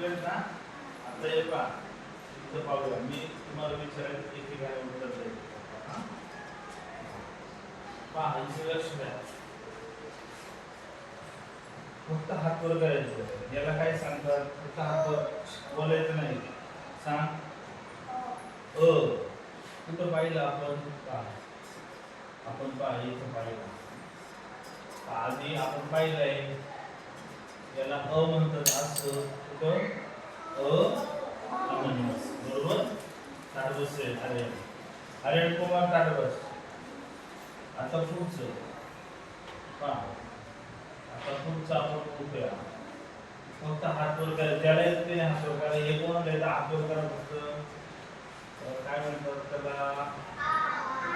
शिकलेत ना आता हे पहा इथं पाहूया मी तुम्हाला विचारायचं एक एक आहे उत्तर द्यायचं हा पहा इथे लक्ष द्या फक्त हात वर करायचं याला काय सांगतात फक्त हात वर बोलायचं नाही सांग कुठं पाहिलं आपण पहा आपण पहा इथं पाहिलं आधी आपण पाहिलंय याला अ म्हणतात असं कुठं अमनियस बरोबर ताडबस आहे आर्यन कुमार ताडबस आता पुढचं पहा आता पुढचं आपण बघूया फक्त हात वर करा ज्याला येत ते हात वर करा हे कोण आहे हात वर करा फक्त काय म्हणतात त्याला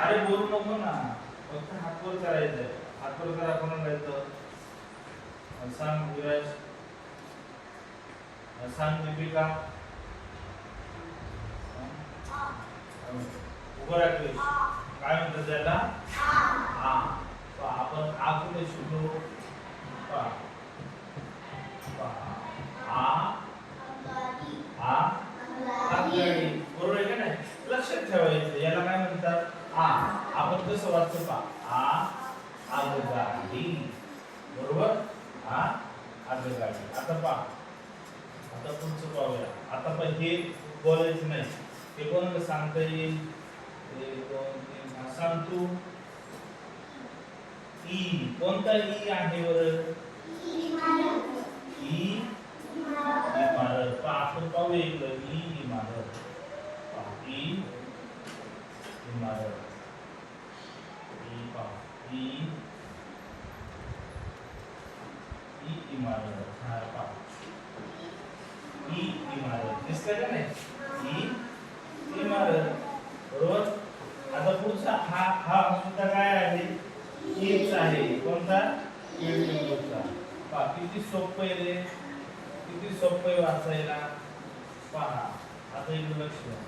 अरे बोलू नको ना फक्त हात वर करायचंय हात वर करा कोणाला येतं सांग विराज सांग दीपिका उभं राखले काय म्हणतात त्याला आपण आ कुठे शिकलो आगगाडी बरोबर आहे का नाही लक्षात ठेवायचं याला काय म्हणतात आपण कसं वाचतो पा आगगाडी बरोबर आगगाडी आता पहा आता पुढचं पाहूया आता पण हे बोलायचं नाही हे कोणाला सांगता येईल 1 2 3 सांग तू ई कोणता ई आहे बरं ई इमारत आपण पाहूया इकडं ई इमारत ई इमारत ई इमारत हा पहा ई इमारत दिसतंय का नाही ई इमारत बरोबर आता पुढचा हा सुद्धा काय आहे ईच आहे कोणता ईचा पहा किती सोपं आहे रे किती सोपं आहे वाचायला पहा आता इकडे लक्ष द्या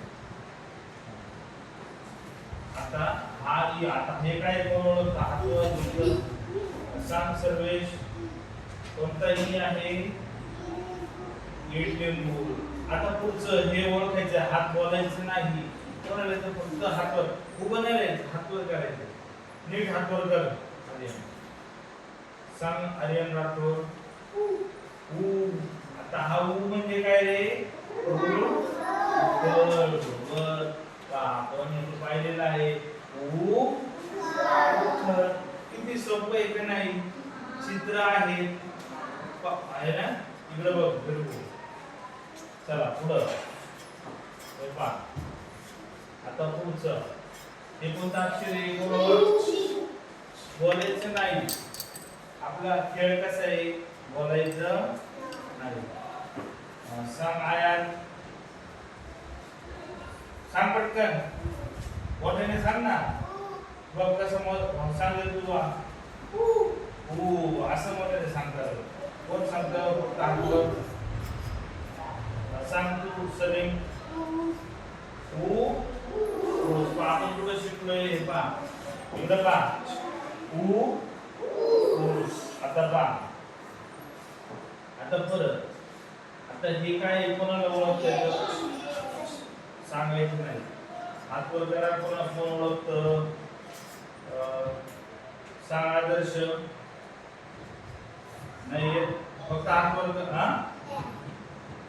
आता हा ई आता हे काय कोण ओळखतं हात वर सांग सर्वेश कोणता ई आहे लिंबू आता पुढचं हे ओळखायचं हात बोलायचं नाही कोणाला तर फक्त हातवर उभं नाही राहायचं हातवर करायचं नीट हातवर कर आर्यन सांग आर्यन राठोड आता हा ऊ म्हणजे काय रे आपण हे पाहिलेलं आहे किती सोपं आहे का नाही चित्र आहे ना इकडे बघ फिरवू चला पुढं पहा आता पुढचं हे कोणतं अक्षर आहे बोलायचं नाही आपला खेळ कसा आहे बोलायचं नाही सांग आयान सांग पटकन बोलायने सांग ना बघ कसं सांगेल तुझा असं मोठ्याने सांगतात कोण सांगतं सांग तू सलीम आपण कुठं शिकलोय हे पहा इकडं पहा आता पहा आता परत आता हे काय कोणाला ओळखतं सांगायचं नाही हात वर करा कोण ओळखतं सांग आदर्श नाही फक्त हात वर कर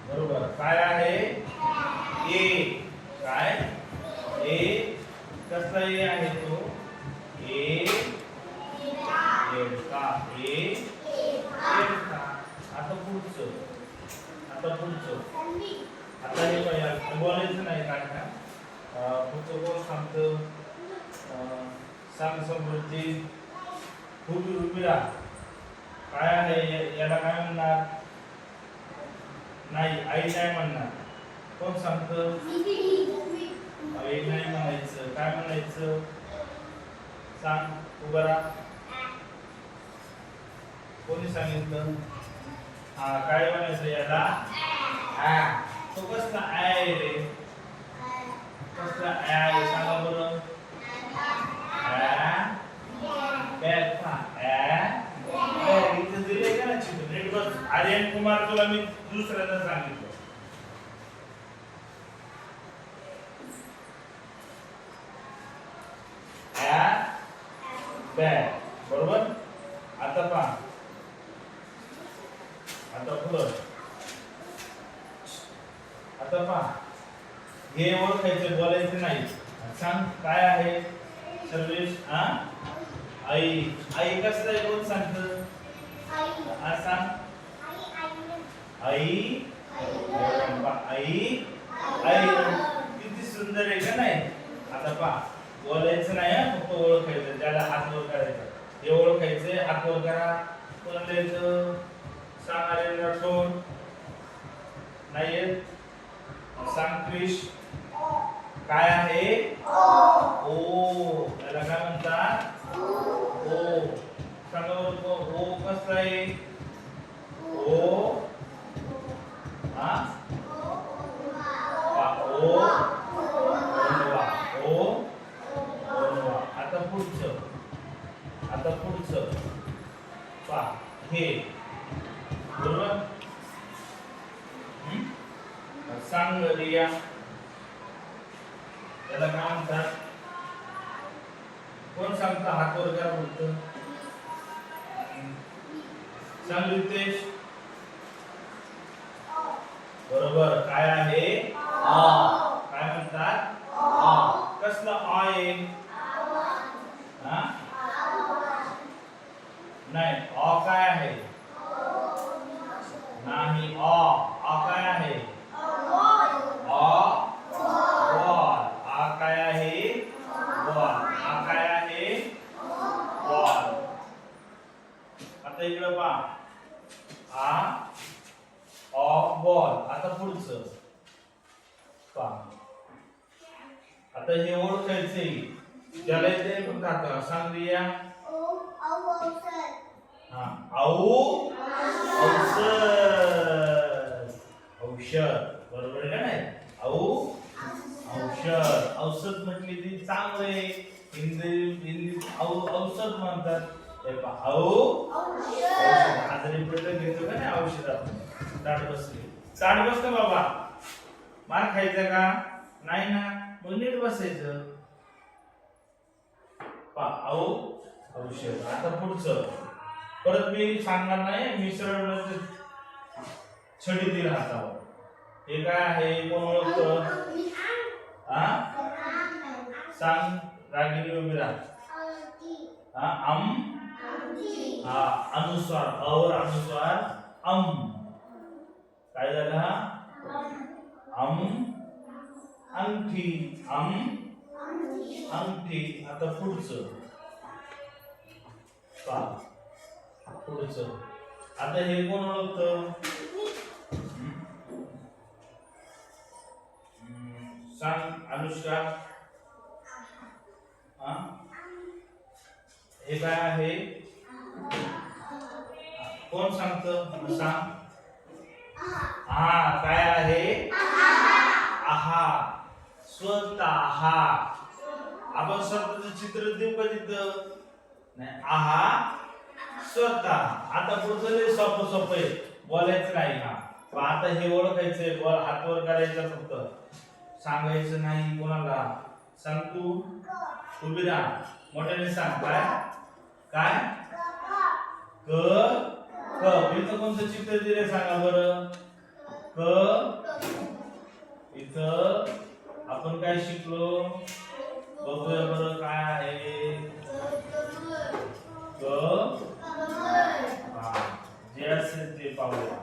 बरोबर काय आहे ए काय ए कसला ए आहे तो ए का ए आता पुढचं आता हे पाहिजे बोलायचं नाही काय का पुढचं कोण सांगतं सांग समृद्धी खूप रुपया काय आहे याला काय म्हणणार नाही आई नाही म्हणणार कोण सांगतं आई नाही म्हणायचं काय म्हणायचं सांग उभा राहा कोणी सांगितलं काय म्हणायचं याला तो कसला आहे रे कसला आहे सांगा बरं इथं दिले का ना चित्र आर्यन कुमार तुला मी दुसऱ्यांदा सांगितलं बॅग. बरोबर. आता पहा, आता पुढं, आता पहा, हे ओळखायचे, बोलायचे नाही. सांग काय आहे सर्वेश? आई. आई कसं आहे कोण सांगतं? सांग. आई. आई. आई किती सुंदर आहे का नाही? आता पहा, बोलायचं नाही, फक्त ओळखायचं. ज्याला हात वर करायचा हे ओळखायचं. हात वर करा. कोण द्यायचं? सांग. अरे राठोड नाही येत. सांग क्रिश. काय आहे? ओ. याला काय म्हणतात? ओ. सांगा बरं, ओ कसं आहे? ओ. हा ओ. ओ. आता पुढचं, आता पुढचं पहा, हे. बरोबर. सांग रिया. याला काय म्हणतात? कोण सांगता? हात वर करा बोलतो. सांग रितेश. बरोबर. काय आहे? काय म्हणतात? कसलं आहे? नाही. काय आहे? नाही. काय आहे? बॉल. काय आहे? बॉल. काय आहे? बॉल. आता इकडे पहा, बॉल. आता पुढचं पहा. आता हे ओळखायचे, ज्याला ते पण टाका. सांग रिया. औषध. औषध. बरोबर आहे का नाही? औषध. औषध म्हटली ती चांगले. हिंदी औषध म्हणतात. आजारी पडलं घेतो का नाही औषधात. ताट बसली. ताट बसतं बाबा. मार खायचा का? नाही ना. मग नीट बसायचं. औषध. आता पुढचं परत मी सांगणार नाही. मी सरळ छडी दिला हातावर. हे काय आहे? कोण ओळखतं? सांग. रागिनी उभी राहा. अनुस्वार. और अनुस्वार काय झालं? अंगठी. अंगठी. आता पुढचं पहा. पुढचं आता हे कोण ओळखतं? सांग अनुष्का. हे काय आहे? कोण सांगतं? सांग. काय आहे? स्वतः. आपण स्वतःचं चित्र देऊ का तिथं? नाही. स्वतः. आता पुढचं सोपं आहे, बोलायचं नाही. आता हे ओळखायचंय. बोल. हात वर करायचं फक्त, सांगायचं नाही कोणाला. सांग तू. उभी राहा. मोठ्याने सांग. काय? इथं कोणतं चित्र दिले सांगा बरं. इथं आपण काय शिकलो बघूया बरं. काय आहे? जे असेल ते पाहूया.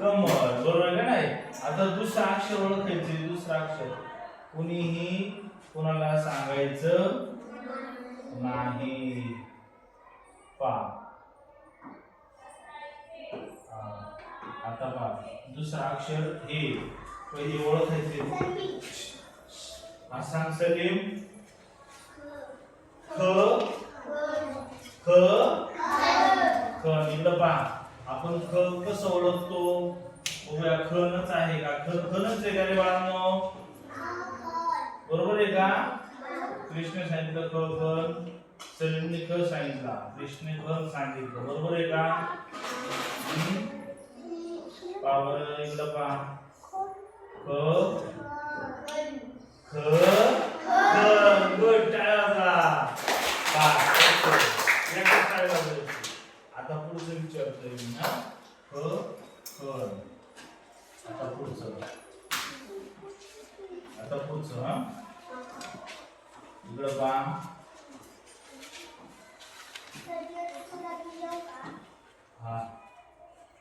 कमळ. बरोबर का नाही? आता दुसरं अक्षर ओळखायचे. दुसरं अक्षर कुणीही कोणाला सांगायचं नाही. आता पहा, दुसरं अक्षर हे पहिले ओळखायचे. सांग सलीम. इकडं पहा. आपण कसं ओळखतो? बघूया. खनच आहे का? खनच आहे का रे बाळांनो? बरोबर आहे का? कृष्ण सांगितलं खन. सलीमने क सांगितला, कृष्णने ख सांगितलं, बरोबर आहे का? पावर इकडं पहा, ख ख गुड टाळा. आता पुढचं विचारतोय मी हा, ख ख. आता पुढचं हा, इकडं पहा. हा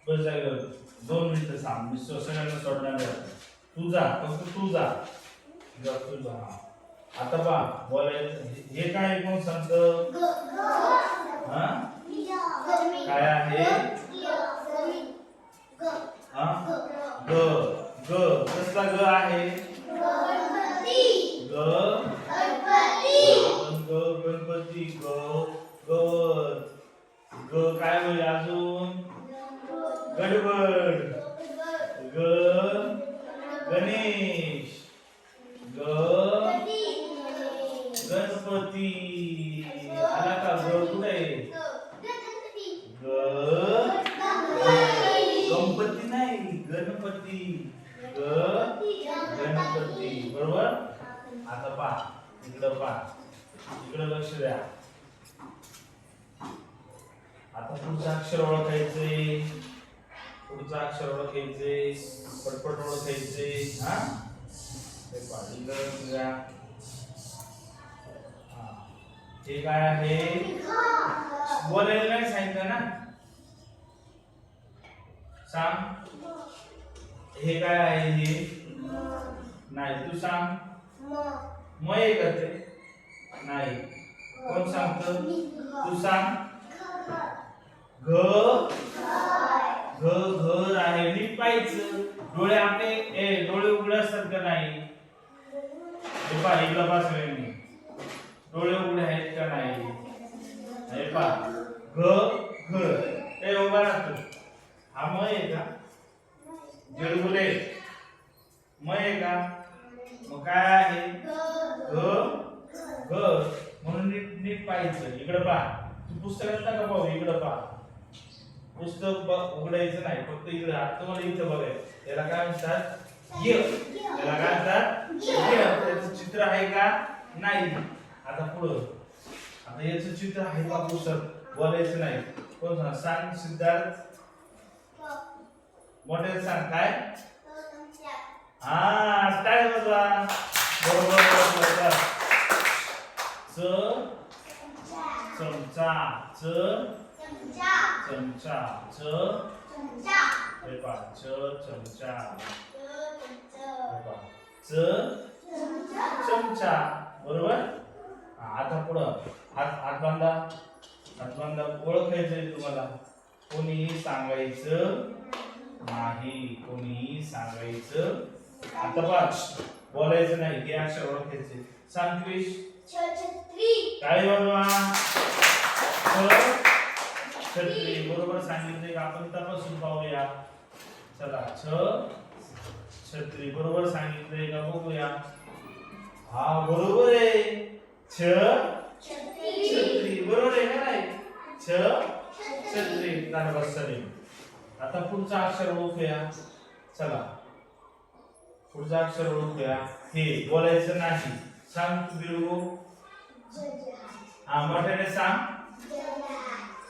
बस जायला 2 मिनिटं थांब, मी सगळ्यांना सोडणार आहे. तू जा, फक्त तू जा. आता पहा बोलायचं हे काय कोण सांगतं? हा काय आहे? हा ग ग कसला ग आहे? ग गणपती. ग गवर. ग काय होईल अजून? गडबड. ग गणेश. ग गणपती. आला का? ग कुठे? ग गणपती नाही, गणपती. ग गणपती, बरोबर. आता पहा इकडं पहा, इकडं लक्ष द्या. आता पुढचं अक्षर ओळखायचंय, पुढचं अक्षर ओळखायचंय, पटपट ओळखायचंय. हा हे पहा इकडं लक्ष द्या. हे काय आहे? बोलायला नाही सांगितलं ना, सांग. हे काय आहे? हे नाही, तू सांग. म हे करते नाही, कोण सांगत? तू सांग. घ घ घर आहे, नीट पाहायचं. डोळे आपले डोळे उघडे असतात का नाही? हे पहा इकडं पहा सगळ्यांनी, डोळे उघडे आहेत का नाही? हे पहा घ घर हे उभा राहतो. हा म आहे का? जळगुले म आहे का? मग काय आहे? घ घर. म्हणून नीट नीट पाहायचं. इकडं पहा, तू पुस्तकात नका पाहू, इकडं पहा. पुस्तक उघडायचं नाही, फक्त इकडे हात. तुम्हाला इथं बघायचं. याला काय म्हणतात? य. याला काय म्हणतात? य. त्याचं चित्र आहे का? नाही. आता पुढं, आता याचं चित्र आहे का? पुस्तक बोलायचं नाही. कोण सांग? सिद्धार्थ मोठे सांग. काय? हा काय बघा, बरोबर. च चमचा. च चमचा. च हे पहा, च चमचा. च चमचा, बरोबर. आता पुढं हात बांधा. हात बांधा. ओळखायचंय तुम्हाला, कोणीही सांगायचं नाही, कोणीही सांगायचं. आता पाच बोलायचं नाही, हे अक्षर ओळखायचे. सांग क्रिश. छत्री. काय बाबा? छत्री, बरोबर सांगितले. आपण तपासून पाहूया. चला, छत्री बरोबर सांगितले का बघूया. हा बरोबर आहे. छत्री बरोबर आहे का नाही? छत्री. धन्यवाद सलीम. आता पुढचा अक्षर ओळखूया. चला पुढचा अक्षर ओळखूया. हे बोलायचं नाही. सांग तू बिळू. हा मोठ्याने सांग.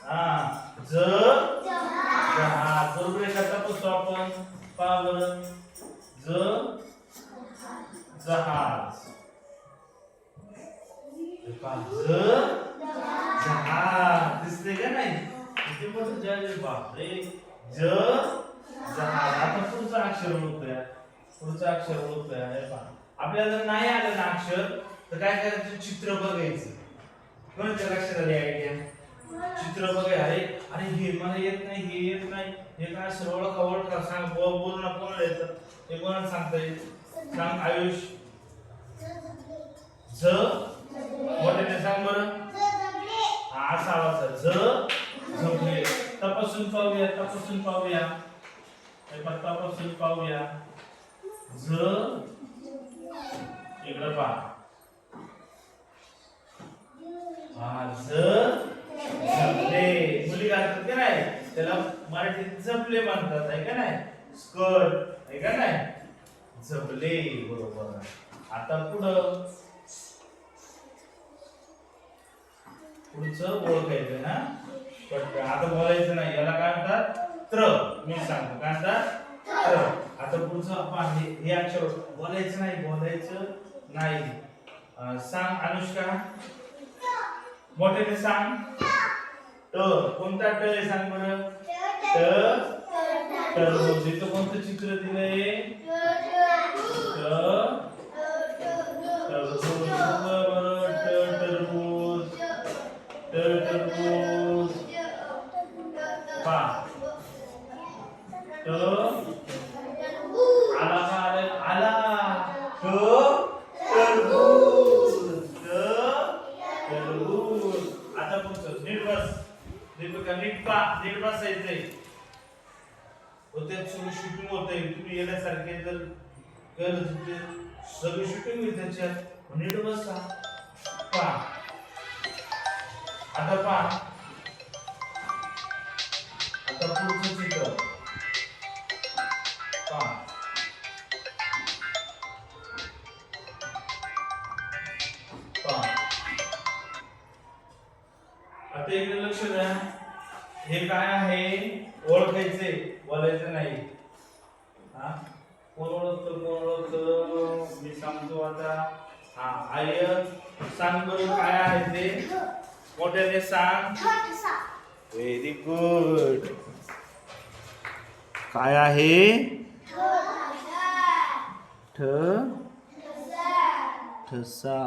हा जहाज. बरोबर आहे का? तपासू आपण. पहा बरं. जहाज. जहाज दिसते का नाही? किती मोठं जहाज आहे. बापरे. जहाज. आता पुढचं अक्षर ओळखूया. पुढचं अक्षर ओळखूया. हे पहा, आपल्याला जर नाही आलं ना अक्षर, तर काय करायचं? चित्र बघायचं. कोणाच्या लक्षात आली आयडिया? चित्र बघाय. अरे हे मला येत नाही, हे येत नाही, हे काय अक्षर? ओळखा. सांग. बोल ना, कोणाला येतं? हे कोणाला सांगता येईल? सांग आयुष. झ मोठ्याने सांग बरं. हा असा आवाज. झोपले. तपासून पाहूया. तपासून पाहूया. झ इकडं पहा. झपले. मुली घालतात का नाही त्याला मराठीत झपले म्हणतात आहे का नाही. स्कर्ट आहे का नाही. झपले बरोबर. आता पुढचं ओळखायचं ना. पटकन आता बोलायचं नाही. याला काय म्हणतात त्र. मी सांगतो काय म्हणतात त्र. आता पुढचं आपण हे अक्षर बोलायचं नाही. सांग अनुष्का मोठ्याने सांग. ट. कोणता ट आहे सांग बरं. ट. टरबूज. इथं कोणतं चित्र दिलंय. टरबूज बरोबर. टरबूज. टरबूज पा. ट. आला का आला. ट. टरबूज. टरबूज. आता पुढचं नीट बस. नीट बसायचंय. त्यात सगळं शूटिंग होतंय. तुम्ही येण्यासारखे जर सगळी शूटिंग होईल त्याच्यात. नीट बसा. पा. आता पुढचं चित्र पा. आता इकडे लक्ष द्या. हे काय आहे ओळखायचे बोलायचं नाही. कोण ओळखतं मी सांगतो आता. आयत सांग बरं काय आहे ते. मोठ्याने सांग. Very good. काय आहे ठसा.